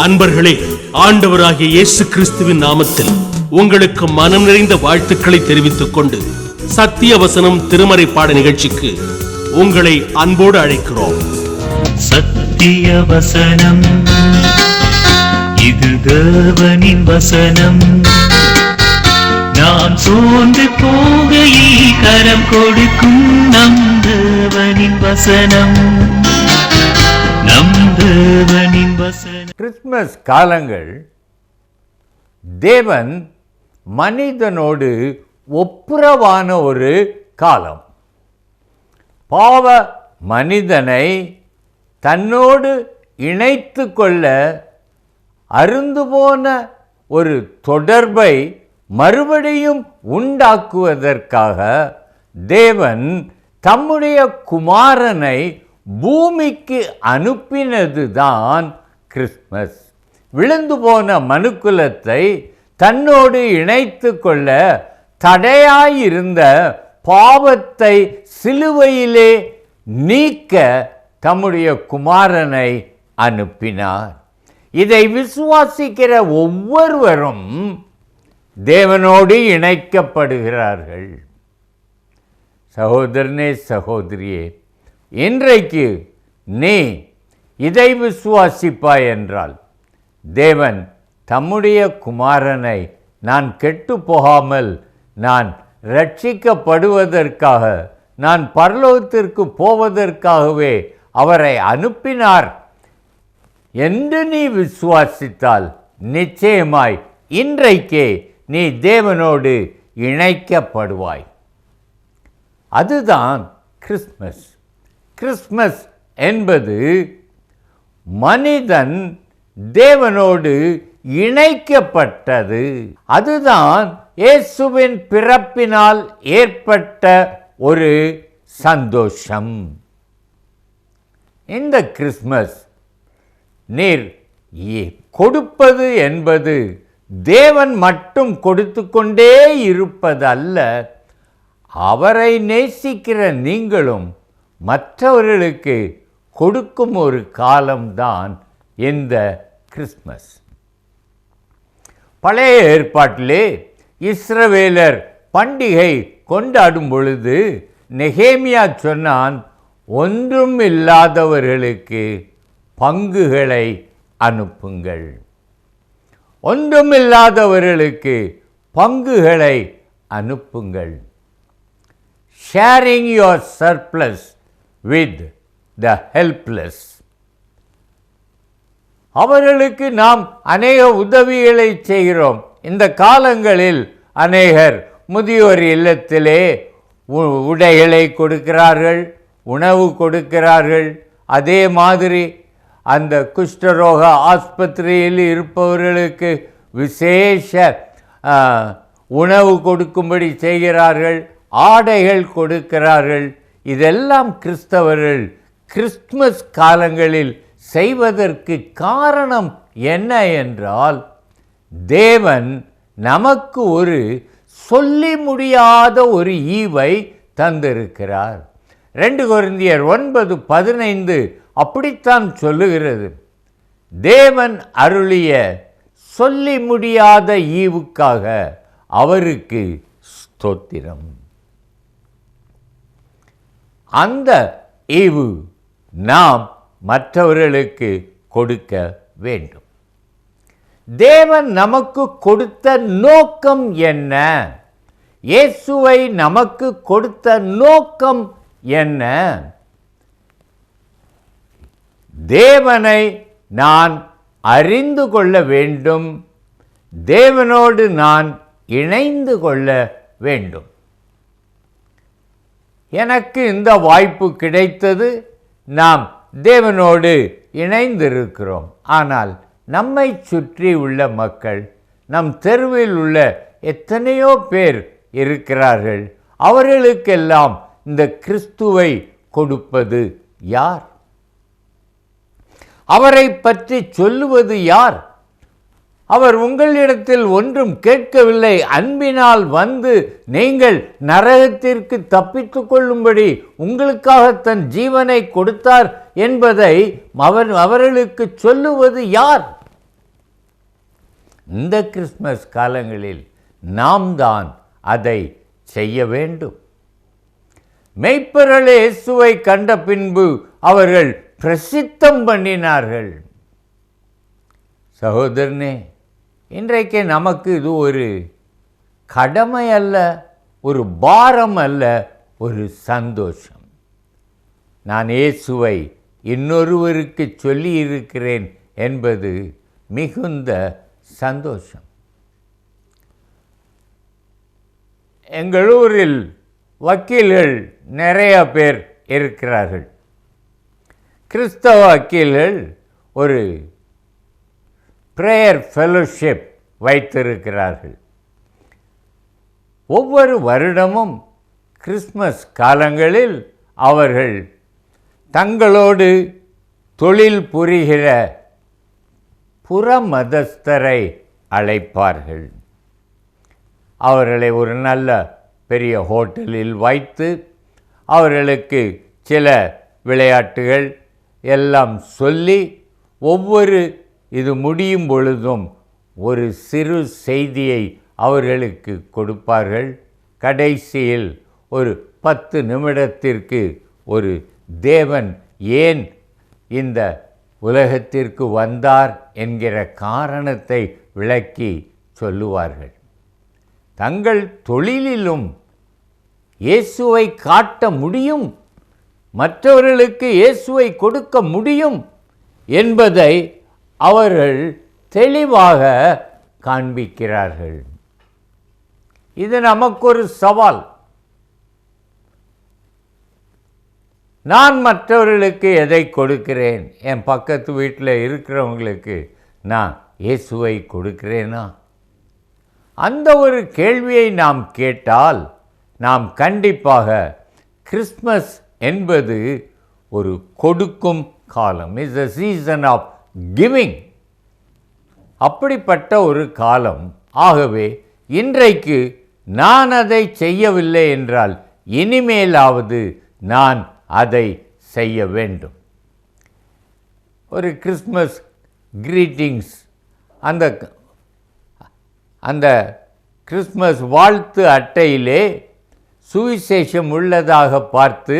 அன்பர்களே, ஆண்டவராகிய இயேசு கிறிஸ்துவின் நாமத்தில் உங்களுக்கு மனம் நிறைந்த வாழ்த்துக்களை தெரிவித்துக் கொண்டு சத்திய வசனம் திருமறை பாட நிகழ்ச்சிக்கு உங்களை அன்போடு அழைக்கிறோம். சத்திய வசனம், இது தேவனின் வசனம். நாம் சோர்ந்து போகையில் கரம் கொடுக்கும் நம் தேவனின் வசனம், நம் தேவனின் வசனம். கிறிஸ்துமஸ் காலங்கள் தேவன் மனிதனோடு ஒப்புரவான ஒரு காலம். பாவ மனிதனை தன்னோடு இணைத்து கொள்ள அருந்து போன ஒரு தொடர்பை மறுபடியும் உண்டாக்குவதற்காக தேவன் தம்முடைய குமாரனை பூமிக்கு அனுப்பினதுதான் கிறிஸ்துமஸ். விழுந்து போன மனுக்குலத்தை தன்னோடு இணைத்து கொள்ள தடையாயிருந்த பாவத்தை சிலுவையிலே நீக்க தம்முடைய குமாரனை அனுப்பினார். இதை விசுவாசிக்கிற ஒவ்வொருவரும் தேவனோடு இணைக்கப்படுகிறார்கள். சகோதரனே, சகோதரியே, இன்றைக்கு நீ இதை விசுவாசிப்பாய் என்றால் தேவன் தம்முடைய குமாரனை நான் கெட்டு போகாமல் நான் ரட்சிக்கப்படுவதற்காக, நான் பரலோகத்திற்கு போவதற்காகவே அவரை அனுப்பினார் என்று நீ விசுவாசித்தால் நிச்சயமாய் இன்றைக்கே நீ தேவனோடு இணைக்கப்படுவாய். அதுதான் கிறிஸ்துமஸ். கிறிஸ்துமஸ் என்பது மனிதன் தேவனோடு இணைக்கப்பட்டது. அதுதான் இயேசுவின் பிறப்பினால் ஏற்பட்ட ஒரு சந்தோஷம். இந்த கிறிஸ்துமஸ் நீர் கொடுப்பது என்பது தேவன் மட்டும் கொடுத்து கொண்டே இருப்பதல்ல, அவரை நேசிக்கிற நீங்களும் மற்றவர்களுக்கு கொடுக்கும் ஒரு காலம்தான் இந்த கிறிஸ்துமஸ். பழைய ஏற்பாட்டிலே இஸ்ரவேலர் பண்டிகை கொண்டாடும் பொழுது நெகேமியா சொன்னான், ஒன்றும் இல்லாதவர்களுக்கு பங்குகளை அனுப்புங்கள். ஒன்றுமில்லாதவர்களுக்கு பங்குகளை அனுப்புங்கள். Sharing your surplus with the helpless. அவர்களுக்கு நாம் அநேக உதவிகளை செய்கிறோம். இந்த காலங்களில் அநேகர் முதியோர் இல்லத்திலே உடைகளை கொடுக்கிறார்கள், உணவு கொடுக்கிறார்கள். அதே மாதிரி அந்த குஷ்டரோக ஆஸ்பத்திரியில் இருப்பவர்களுக்கு விசேஷ உணவு கொடுக்கும்படி செய்கிறார்கள், ஆடைகள் கொடுக்கிறார்கள். இதெல்லாம் கிறிஸ்தவர்கள் கிறிஸ்துமஸ் காலங்களில் செய்வதற்கு காரணம் என்ன என்றால், தேவன் நமக்கு ஒரு சொல்லி முடியாத ஒரு ஈவை தந்திருக்கிறார். 2 கொரிந்தியர் 9:15 அப்படித்தான் சொல்லுகிறது. தேவன் அருளிய சொல்லி முடியாத ஈவுக்காக அவருக்கு ஸ்தோத்திரம். அந்த ஈவு நாம் மற்றவர்களுக்கு கொடுக்க வேண்டும். தேவன் நமக்கு கொடுத்த நோக்கம் என்ன? இயேசுவை நமக்கு கொடுத்த நோக்கம் என்ன? தேவனை நான் அறிந்து கொள்ள வேண்டும், தேவனோடு நான் இணைந்து கொள்ள வேண்டும். எனக்கு இந்த வாய்ப்பு கிடைத்தது, நாம் தேவனோடு இணைந்திருக்கிறோம். ஆனால் நம்மை சுற்றி உள்ள மக்கள், நம் தெருவில் உள்ள எத்தனையோ பேர் இருக்கிறார்கள். அவர்களுக்கெல்லாம் இந்த கிறிஸ்துவை கொடுப்பது யார்? அவரை பற்றி சொல்லுவது யார்? அவர் உங்களிடத்தில் ஒன்றும் கேட்கவில்லை, அன்பினால் வந்து நீங்கள் நரகத்திற்கு தப்பித்துக் கொள்ளும்படி உங்களுக்காக தன் ஜீவனை கொடுத்தார் என்பதை அவர்களுக்கு சொல்லுவது யார்? இந்த கிறிஸ்மஸ் காலங்களில் நாம் தான் அதை செய்ய வேண்டும். மெய்ப்பொருள் இயேசுவை கண்ட பின்பு அவர்கள் பிரசித்தம் பண்ணினார்கள். சகோதரனே, இன்றைக்கு நமக்கு இது ஒரு கடமை அல்ல, ஒரு பாரம் அல்ல, ஒரு சந்தோஷம். நான் இயேசுவை இன்னொருவருக்கு சொல்லி இருக்கிறேன் என்பது மிகுந்த சந்தோஷம். எங்கள் ஊரில் வக்கீல்கள் நிறைய பேர் இருக்கிறார்கள். கிறிஸ்தவ வக்கீல்கள் ஒரு பிரேயர் ஃபெலோஷிப் வைத்திருக்கிறார்கள். ஒவ்வொரு வருடமும் கிறிஸ்மஸ் காலங்களில் அவர்கள் தங்களோடு தொழில் புரிகிற புறமதஸ்தரை அழைப்பார்கள். அவர்களை ஒரு நல்ல பெரிய ஹோட்டலில் வைத்து அவர்களுக்கு சில விளையாட்டுகள் எல்லாம் சொல்லி ஒவ்வொரு இது முடியும் பொழுதும் ஒரு சிறு செய்தியை அவர்களுக்கு கொடுப்பார்கள். கடைசியில் ஒரு 10 நிமிடத்திற்கு ஒரு தேவன் ஏன் இந்த உலகத்திற்கு வந்தார் என்கிற காரணத்தை விளக்கி சொல்லுவார்கள். தங்கள் தொழிலிலும் இயேசுவை காட்ட முடியும், மற்றவர்களுக்கு இயேசுவை கொடுக்க முடியும் என்பதை அவர்கள் தெளிவாக காண்பிக்கிறார்கள். இது நமக்கு ஒரு சவால். நான் மற்றவர்களுக்கு எதை கொடுக்கிறேன்? என் பக்கத்து வீட்டில் இருக்கிறவங்களுக்கு நான் இயேசுவை கொடுக்கிறேனா? அந்த ஒரு கேள்வியை நாம் கேட்டால் நாம் கண்டிப்பாக கிறிஸ்மஸ் என்பது ஒரு கொடுக்கும் காலம், is a season of giving. அப்படிப்பட்ட ஒரு காலம். ஆகவே இன்றைக்கு நான் அதை செய்யவில்லை என்றால் இனிமேலாவது நான் அதை செய்ய வேண்டும். ஒரு கிறிஸ்மஸ் கிரீட்டிங்ஸ், அந்த கிறிஸ்மஸ் வாழ்த்து அட்டையிலே சுவிசேஷம் உள்ளதாக பார்த்து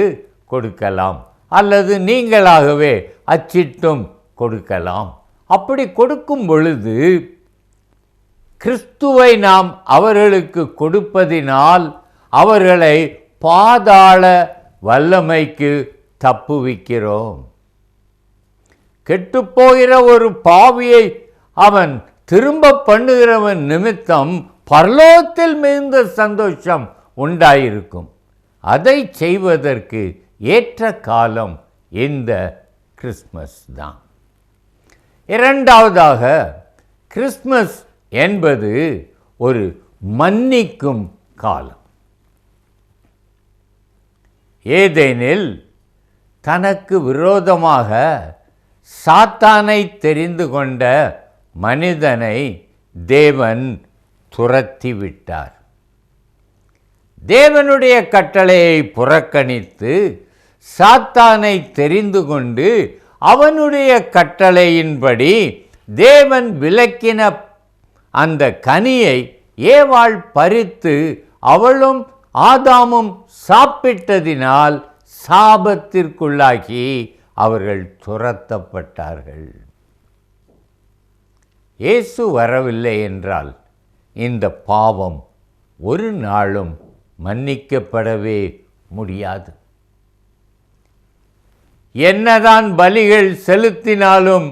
கொடுக்கலாம், அல்லது நீங்களாகவே அச்சிட்டும் கொடுக்கலாம். அப்படி கொடுக்கும் பொழுது கிறிஸ்துவை நாம் அவர்களுக்கு கொடுப்பதினால் அவர்களை பாதாள வல்லமைக்கு தப்புவிக்கிறோம். கெட்டுப்போகிற ஒரு பாவியை அவன் திரும்ப பண்ணுகிறவன் நிமித்தம் பரலோகத்தில் மிகுந்த சந்தோஷம் உண்டாயிருக்கும். அதை செய்வதற்கு ஏற்ற காலம் இந்த கிறிஸ்மஸ் தான். இரண்டாவதாக, கிறிஸ்மஸ் என்பது ஒரு மன்னிக்கும் காலம். ஏதேனில் தனக்கு விரோதமாக சாத்தானை தெரிந்து கொண்ட மனிதனை தேவன் துரத்திவிட்டார். தேவனுடைய கட்டளையை புறக்கணித்து சாத்தானை தெரிந்து கொண்டு அவனுடைய கட்டளையின்படி தேவன் விலக்கின அந்த கனியை ஏவாள் பறித்து அவளும் ஆதாமும் சாப்பிட்டதினால் சாபத்திற்குள்ளாகி அவர்கள் துரத்தப்பட்டார்கள். இயேசு வரவில்லை என்றால் இந்த பாவம் ஒரு நாளும் மன்னிக்கப்படவே முடியாது. என்னதான் பலிகள் செலுத்தினாலும்,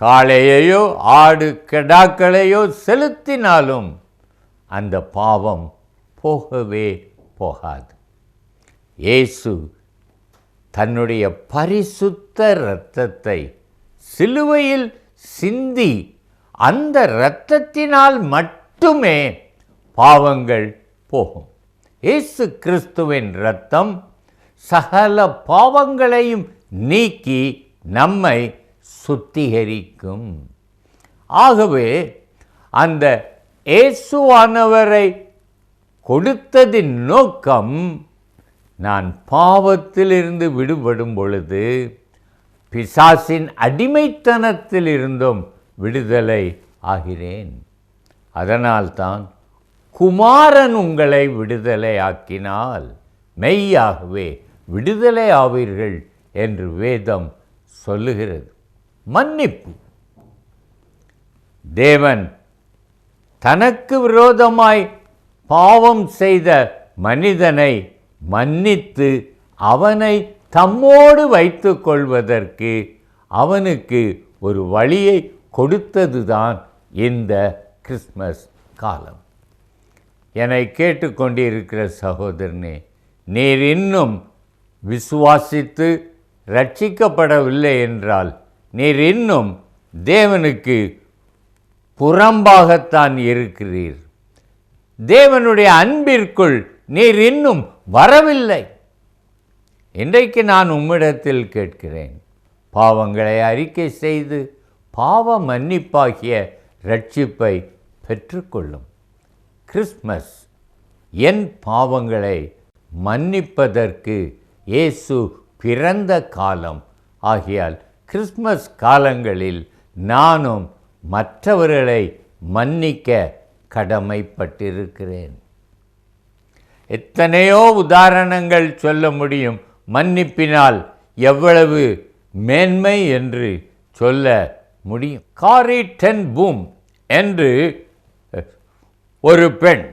காளையையோ ஆடு கெடாக்களையோ செலுத்தினாலும் அந்த பாவம் போகவே போகாது. இயேசு தன்னுடைய பரிசுத்த இரத்தத்தை சிலுவையில் சிந்தி அந்த இரத்தத்தினால் மட்டுமே பாவங்கள் போகும். இயேசு கிறிஸ்துவின் இரத்தம் சகல பாவங்களையும் நீக்கி நம்மை சுத்திகரிக்கும். ஆகவே அந்த இயேசுவானவரை கொடுத்ததின் நோக்கம் நான் பாவத்திலிருந்து விடுபடும் பொழுது பிசாசின் அடிமைத்தனத்தில் இருந்தும் விடுதலை ஆகிறேன். அதனால்தான் குமாரன் உங்களை விடுதலை ஆக்கினால் மெய்யாகவே விடுதலை ஆவீர்கள் என்று வேதம் சொல்லுகிறது. மன்னிப்பு. தேவன் தனக்கு விரோதமாய் பாவம் செய்த மனிதனை மன்னித்து அவனை தம்மோடு வைத்து கொள்வதற்கு அவனுக்கு ஒரு வழியை கொடுத்ததுதான் இந்த கிறிஸ்மஸ் காலம். என்னை கேட்டுக்கொண்டிருக்கிற சகோதரனே, நீர் இன்னும் விசுவாசித்து ரட்சிக்கப்படவில்லை என்றால் நீர் இன்னும் தேவனுக்கு புறம்பாகத்தான் இருக்கிறீர். தேவனுடைய அன்பிற்குள் நீர் இன்னும் வரவில்லை. இன்றைக்கு நான் உம்மிடத்தில் கேட்கிறேன், பாவங்களை அறிக்கை செய்து பாவ மன்னிப்பாகிய ரட்சிப்பை பெற்றுக்கொள்ளும். கிறிஸ்மஸ் என் பாவங்களை மன்னிப்பதற்கு இயேசு பிறந்த காலம் ஆகியால் கிறிஸ்மஸ் காலங்களில் நானும் மற்றவர்களை மன்னிக்க கடமைப்பட்டிருக்கிறேன். எத்தனையோ உதாரணங்கள் சொல்ல முடியும். மன்னிப்பினால் எவ்வளவு மேன்மை என்று சொல்ல முடியும். காரி டென் பூம் என்று ஒரு பெண்,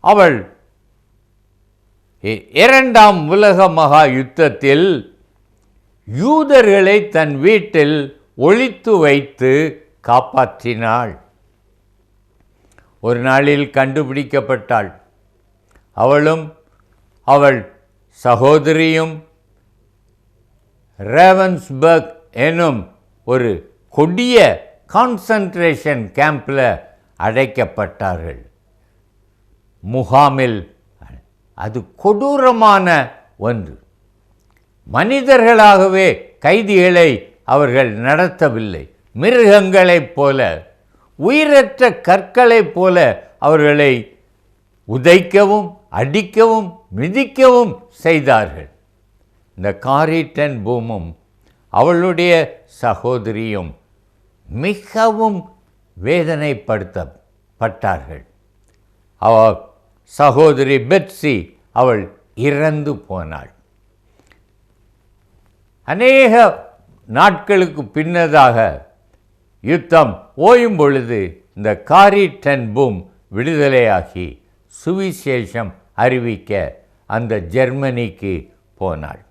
அவள் இரண்டாம் உலக மகா யுத்தத்தில் யூதர்களை தன் வீட்டில் ஒளித்து வைத்து காப்பாற்றினாள். ஒரு நாளில் கண்டுபிடிக்கப்பட்டாள். அவளும் அவள் சகோதரியும் ரேவன்ஸ்பர்க் எனும் ஒரு கொடிய கான்சன்ட்ரேஷன் கேம்பில் அடைக்கப்பட்டார்கள். முகாமில் அது கொடூரமான ஒன்று. மனிதர்களாகவே கைதிகளை அவர்கள் நடத்தவில்லை. மிருகங்களைப் போல, உயிரற்ற கற்களைப் போல அவர்களை உதைக்கவும் அடிக்கவும் மிதிக்கவும் செய்தார்கள். இந்த காரி டென் பூமும் அவளுடைய சகோதரியும் மிகவும் வேதனைப்படுத்தப்பட்டார்கள். அவள் சகோதரி பெட்சி அவள் இறந்து போனாள். அநேக நாட்களுக்கு பின்னதாக யுத்தம் ஓயும் பொழுது இந்த காரி டென் பூம் விடுதலையாகி சுவிசேஷம் அறிவிக்க அந்த ஜெர்மனிக்கு போனாள்.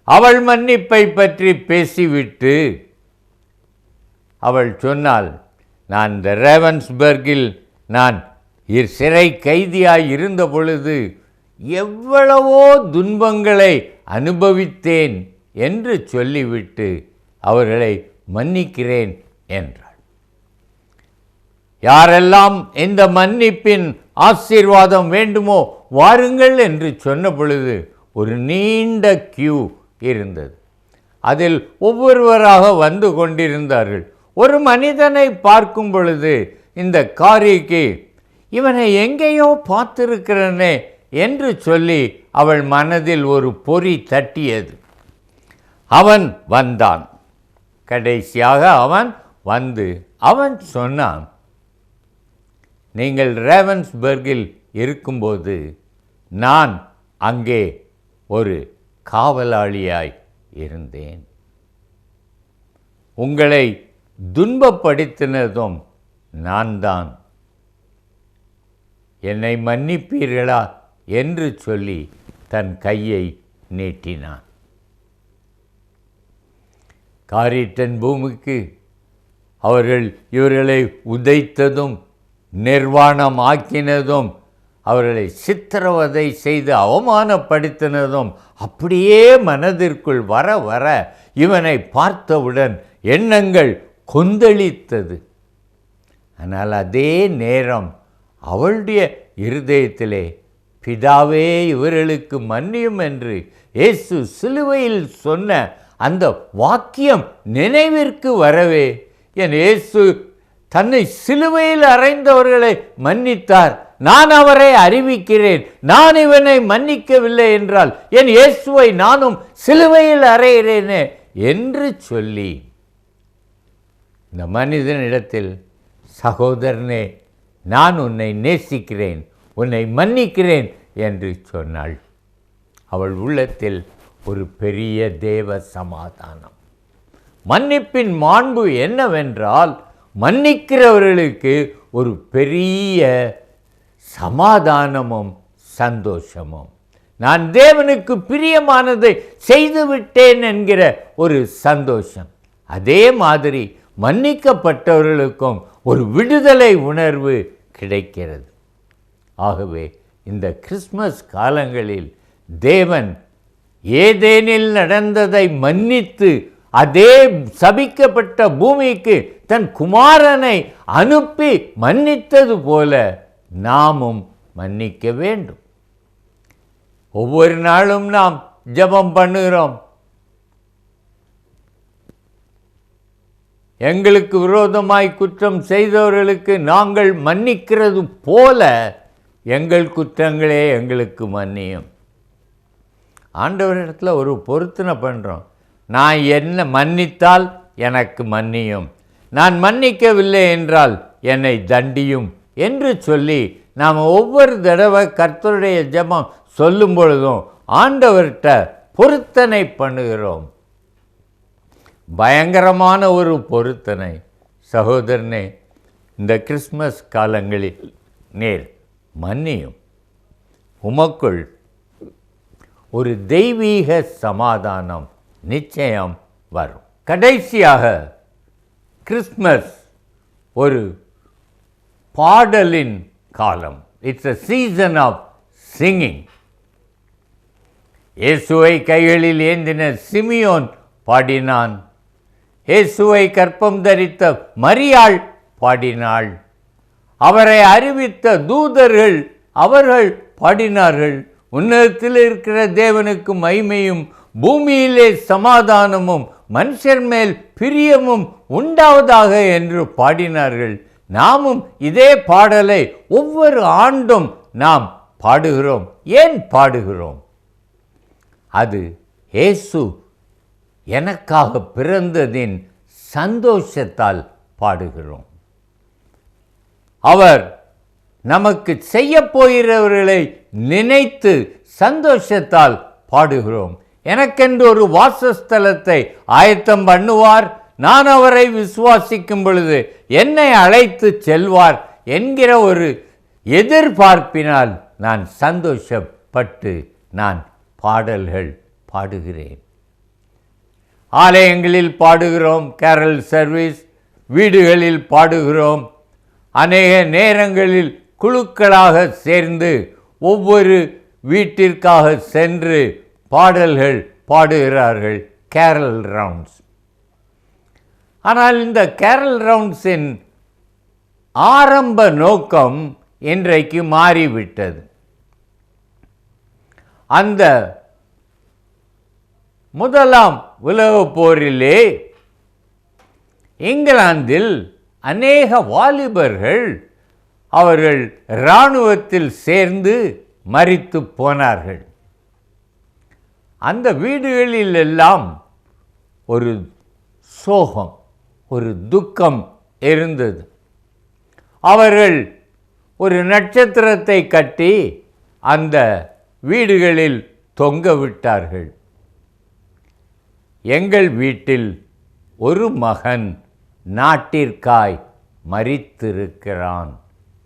அவள் மன்னிப்பை பற்றி பேசிவிட்டு அவள் சொன்னாள், நான் இந்த ரேவன்ஸ்பர்கில் நான் சிறை கைதியாய் இருந்த பொழுது எவ்வளவோ துன்பங்களை அனுபவித்தேன் என்று சொல்லிவிட்டு அவர்களை மன்னிக்கிறேன் என்றாள். யாரெல்லாம் இந்த மன்னிப்பின் ஆசீர்வாதம் வேண்டுமோ வாருங்கள் என்று சொன்ன பொழுது ஒரு நீண்ட கியூ இருந்தது. அதில் ஒவ்வொருவராக வந்து கொண்டிருந்தார்கள். ஒரு மனிதனை பார்க்கும் பொழுது இந்த காரிக்கு இவனை எங்கேயோ பார்த்திருக்கிறனே என்று சொல்லி அவள் மனதில் ஒரு பொறி தட்டியது. அவன் வந்தான். கடைசியாக அவன் வந்து அவன் சொன்னான், நீங்கள் ரேவன்ஸ்பர்கில் இருக்கும்போது நான் அங்கே ஒரு காவலாளியாய் இருந்தேன். உங்களை துன்பப்படுத்தினதும் நான் தான். என்னை மன்னிப்பீர்களா என்று சொல்லி தன் கையை நீட்டினான். காரி டென் பூமுக்கு அவர்கள் இவர்களை உதைத்ததும் நிர்வாணம் ஆக்கினதும் அவர்களை சித்திரவதை செய்து அவமானப்படுத்தினதும் அப்படியே மனதிற்குள் வர வர இவனை பார்த்தவுடன் எண்ணங்கள் கொந்தளித்தது. ஆனால் அதே நேரம் அவளுடைய இருதயத்திலே பிதாவே இவர்களுக்கு மன்னியும் என்று இயேசு சிலுவையில் சொன்ன அந்த வாக்கியம் நினைவிற்கு வரவே, என் இயேசு தன்னை சிலுவையில் அறைந்தவர்களை மன்னித்தார் நான் அவரை அறிவிக்கிறேன், நான் இவனை மன்னிக்கவில்லை என்றால் என் இயேசுவை நானும் சிலுவையில் அறைகிறேனே என்று சொல்லி இந்த மனிதனிடத்தில், சகோதரனே நான் உன்னை நேசிக்கிறேன், உன்னை மன்னிக்கிறேன் என்று சொன்னாள். அவள் உள்ளத்தில் ஒரு பெரிய தேவ சமாதானம். மன்னிப்பின் மாண்பு என்னவென்றால், மன்னிக்கிறவர்களுக்கு ஒரு பெரிய சமாதானமும் சந்தோஷமும். நான் தேவனுக்கு பிரியமானதை செய்துவிட்டேன் என்கிற ஒரு சந்தோஷம். அதே மாதிரி மன்னிக்கப்பட்டவர்களுக்கும் ஒரு விடுதலை உணர்வு கிடைக்கிறது. ஆகவே இந்த கிறிஸ்மஸ் காலங்களில் தேவன் ஏதேனில் நடந்ததை மன்னித்து அதே சபிக்கப்பட்ட பூமிக்கு தன் குமாரனை அனுப்பி மன்னித்தது போல நாமும் மன்னிக்க வேண்டும். ஒவ்வொரு நாளும் நாம் ஜெபம் பண்ணுகிறோம். எங்களுக்கு விரோதமாய் குற்றம் செய்தவர்களுக்கு நாங்கள் மன்னிக்கிறது போல எங்கள் குற்றங்களே எங்களுக்கு மன்னியும். ஆண்டவரிடத்தில் ஒரு பொருத்தனை பண்ணுறோம். நான் என்ன மன்னித்தால் எனக்கு மன்னியும், நான் மன்னிக்கவில்லை என்றால் என்னை தண்டியும் என்று சொல்லி நாம் ஒவ்வொரு தடவை கர்த்தருடைய ஜெபம் சொல்லும் பொழுதும் ஆண்டவர்கிட்ட பொருத்தனை பண்ணுகிறோம். பயங்கரமான ஒரு பொருத்தனை. சகோதரனே, இந்த கிறிஸ்மஸ் காலங்களில் நேர் மன்னியும். உமக்குள் ஒரு தெய்வீக சமாதானம் நிச்சயம் வரும். கடைசியாக கிறிஸ்மஸ் ஒரு பாடலின் காலம். It's a season of singing. இயேசுவை கைகளில் ஏந்தின சிமியோன் பாடினான். இயேசுவை கற்பம் தரித்த மரியாள் பாடினாள். அவரை அறிவித்த தூதர்கள் அவர்கள் பாடினார்கள். உன்னதத்தில் இருக்கிற தேவனுக்கு மகிமையும் பூமியிலே சமாதானமும் மனுஷர் மேல் பிரியமும் உண்டாவதாக என்று பாடினார்கள். நாமும் இதே பாடலை ஒவ்வொரு ஆண்டும் நாம் பாடுகிறோம். ஏன் பாடுகிறோம்? அது இயேசு எனக்காக பிறந்ததின் சந்தோஷத்தால் பாடுகிறோம். அவர் நமக்கு செய்ய போகிறவர்களை நினைத்து சந்தோஷத்தால் பாடுகிறோம். எனக்கென்று ஒரு வாசஸ்தலத்தை ஆயத்தம் பண்ணுவார், நான் அவரை விசுவாசிக்கும் பொழுது என்னை அழைத்து செல்வார் என்கிற ஒரு எதிர்பார்ப்பினால் நான் சந்தோஷப்பட்டு நான் பாடல்கள் பாடுகிறேன். ஆலயங்களில் பாடுகிறோம், கேரல் சர்வீஸ், வீடுகளில் பாடுகிறோம். அநேக நேரங்களில் குழுக்களாக சேர்ந்து ஒவ்வொரு வீட்டிற்காக சென்று பாடல்கள் பாடுகிறார்கள், கேரல் ரவுண்ட்ஸ். ஆனால் இந்த கேரல் ரவுண்ட்ஸின் ஆரம்ப நோக்கம் இன்றைக்கு மாறிவிட்டது. அந்த முதலாம் உலகப் போரிலே இங்கிலாந்தில் அநேக வாலிபர்கள் அவர்கள் இராணுவத்தில் சேர்ந்து மரித்து போனார்கள். அந்த வீடுகளில் எல்லாம் ஒரு சோகம், ஒரு துக்கம் இருந்தது. அவர்கள் ஒரு நட்சத்திரத்தை கட்டி அந்த வீடுகளில் தொங்க விட்டார்கள். எங்கள் வீட்டில் ஒரு மகன் நாட்டிற்காய் மரித்திருக்கிறான்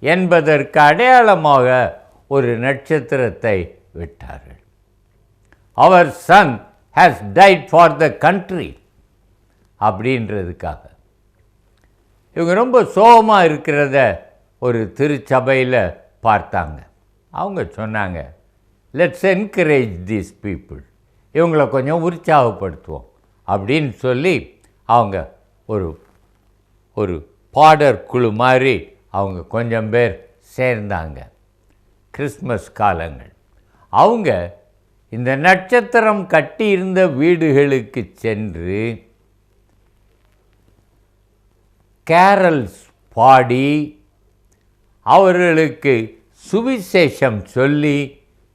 என்பதற்கு அடையாளமாக ஒரு நட்சத்திரத்தை விட்டார்கள். அவர் son has died for the country அப்படின்றதுக்காக. இவங்க ரொம்ப சோகமாக இருக்கிறத ஒரு திருச்சபையில் பார்த்தாங்க. அவங்க சொன்னாங்க, லெட்ஸ் என்கரேஜ் தீஸ் பீப்புள், இவங்களை கொஞ்சம் உற்சாகப்படுத்துவோம் அப்படின்னு சொல்லி அவங்க ஒரு பாடற் குழு மாதிரி அவங்க கொஞ்சம் பேர் சேர்ந்தாங்க. கிறிஸ்மஸ் காலங்கள் அவங்க இந்த நட்சத்திரம் கட்டியிருந்த வீடுகளுக்கு சென்று கேரல்ஸ் பாடி அவர்களுக்கு சுவிசேஷம் சொல்லி,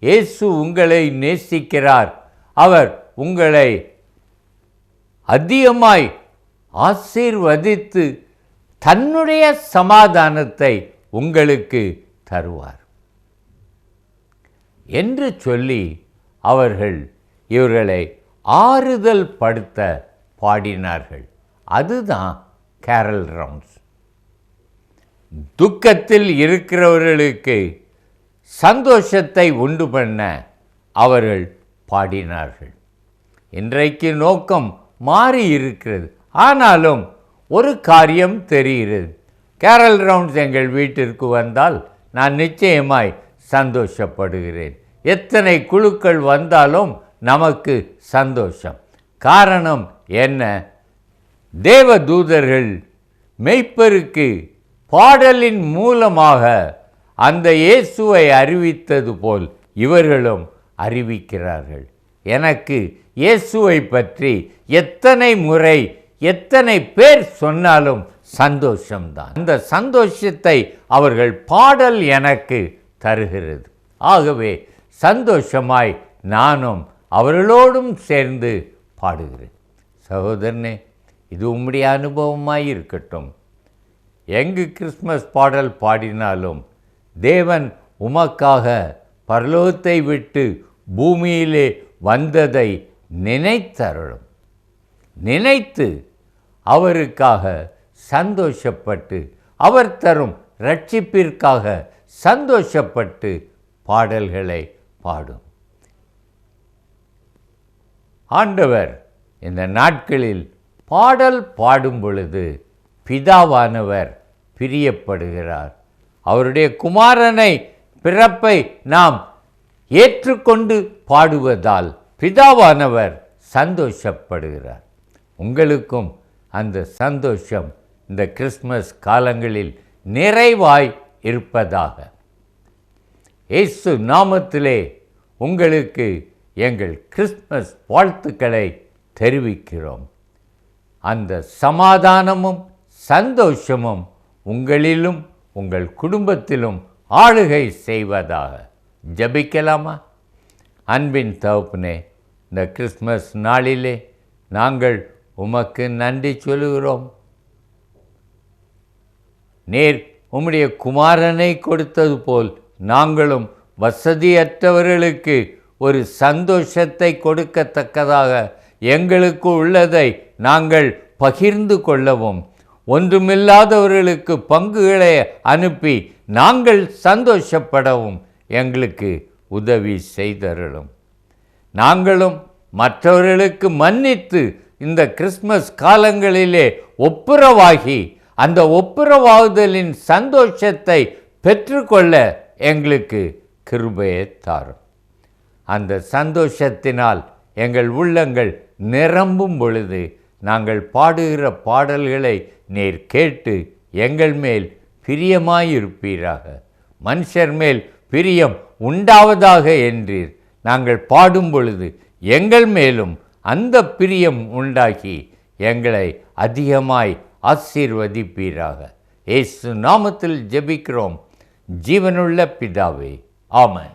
இயேசு உங்களை நேசிக்கிறார், அவர் உங்களை அதிகமாய் ஆசீர்வதித்து தன்னுடைய சமாதானத்தை உங்களுக்கு தருவார் என்று சொல்லி அவர்கள் இவர்களை ஆறுதல் படுத்த பாடினார்கள். அதுதான் கேரல் ரவுண்ட்ஸ். துக்கத்தில் இருக்கிறவர்களுக்கு சந்தோஷத்தை உண்டு பண்ண அவர்கள் பாடினார்கள். இன்றைக்கு நோக்கம் மாறி இருக்கிறது. ஆனாலும் ஒரு காரியம் தெரிகிறது. கேரல் ரவுண்ட்ஸ் எங்கள் வீட்டிற்கு வந்தால் நான் நிச்சயமாய் சந்தோஷப்படுகிறேன். எத்தனை குழுக்கள் வந்தாலும் நமக்கு சந்தோஷம். காரணம் என்ன? தேவதூதர்கள் மெய்ப்பருக்கு பாடலின் மூலமாக அந்த இயேசுவை அறிவித்தது போல் இவர்களும் அறிவிக்கிறார்கள். எனக்கு இயேசுவை பற்றி எத்தனை முறை எத்தனை பேர் சொன்னாலும் சந்தோஷம்தான். அந்த சந்தோஷத்தை அவர்கள் பாடல் எனக்கு தருகிறது. ஆகவே சந்தோஷமாய் நானும் அவர்களோடும் சேர்ந்து பாடுகிறேன். சகோதரனே, இது உம்முடைய அனுபவமாய் இருக்கட்டும். எங்கு கிறிஸ்மஸ் பாடல் பாடினாலும் தேவன் உமக்காக பரலோகத்தை விட்டு பூமியிலே வந்ததை நினைத்தருளும். நினைத்து அவருக்காக சந்தோஷப்பட்டு, அவர் தரும் இரட்சிப்பிற்காக சந்தோஷப்பட்டு பாடல்களை பாடும். ஆண்டவர் இந்த நாட்களில் பாடல் பாடும் பொழுது பிதாவானவர் பிரியப்படுகிறார். அவருடைய குமாரனை பிறப்பை நாம் ஏற்றுக்கொண்டு பாடுவதால் பிதாவானவர் சந்தோஷப்படுகிறார். உங்களுக்கும் அந்த சந்தோஷம் இந்த கிறிஸ்மஸ் காலங்களில் நிறைவாய் இருப்பதாக. இயேசு நாமத்திலே உங்களுக்கு எங்கள் கிறிஸ்மஸ் வாழ்த்துக்களை தெரிவிக்கிறோம். அந்த சமாதானமும் சந்தோஷமும் உங்களிலும் உங்கள் குடும்பத்திலும் ஆளுகை செய்வதாக. ஜெபிக்கலாமா? அன்பின் தகப்பனே, இந்த கிறிஸ்மஸ் நாளிலே நாங்கள் உமக்கு நன்றி சொல்லுகிறோம். நீர் உம்முடைய குமாரனை கொடுத்தது போல் நாங்களும் வசதியற்றவர்களுக்கு ஒரு சந்தோஷத்தை கொடுக்கத்தக்கதாக எங்களுக்கு உள்ளதை நாங்கள் பகிர்ந்து கொள்ளவும், ஒன்றுமில்லாதவர்களுக்கு பங்குகளை அனுப்பி நாங்கள் சந்தோஷப்படவும் எங்களுக்கு உதவி செய்தருளும். நாங்களும் மற்றவர்களுக்கு மன்னித்து இந்த கிறிஸ்மஸ் காலங்களிலே ஒப்புரவாகி அந்த ஒப்புரவாகுதலின் சந்தோஷத்தை பெற்றுக்கொள்ள எங்களுக்கு கிருபையை தாரும். அந்த சந்தோஷத்தினால் எங்கள் உள்ளங்கள் நிரம்பும் பொழுது நாங்கள் பாடுகிற பாடல்களை நீர் கேட்டு எங்கள் மேல் பிரியமாயிருப்பீராக. மனுஷர் மேல் பிரியம் உண்டாவதாக என்றீர். நாங்கள் பாடும் பொழுது எங்கள் மேலும் அந்த பிரியம் உண்டாகி எங்களை அதிகமாய் ஆசீர்வதிப்பீராக. இயேசு நாமத்தில் ஜெபிக்கிறோம் ஜீவனுள்ள பிதாவே, ஆமென்.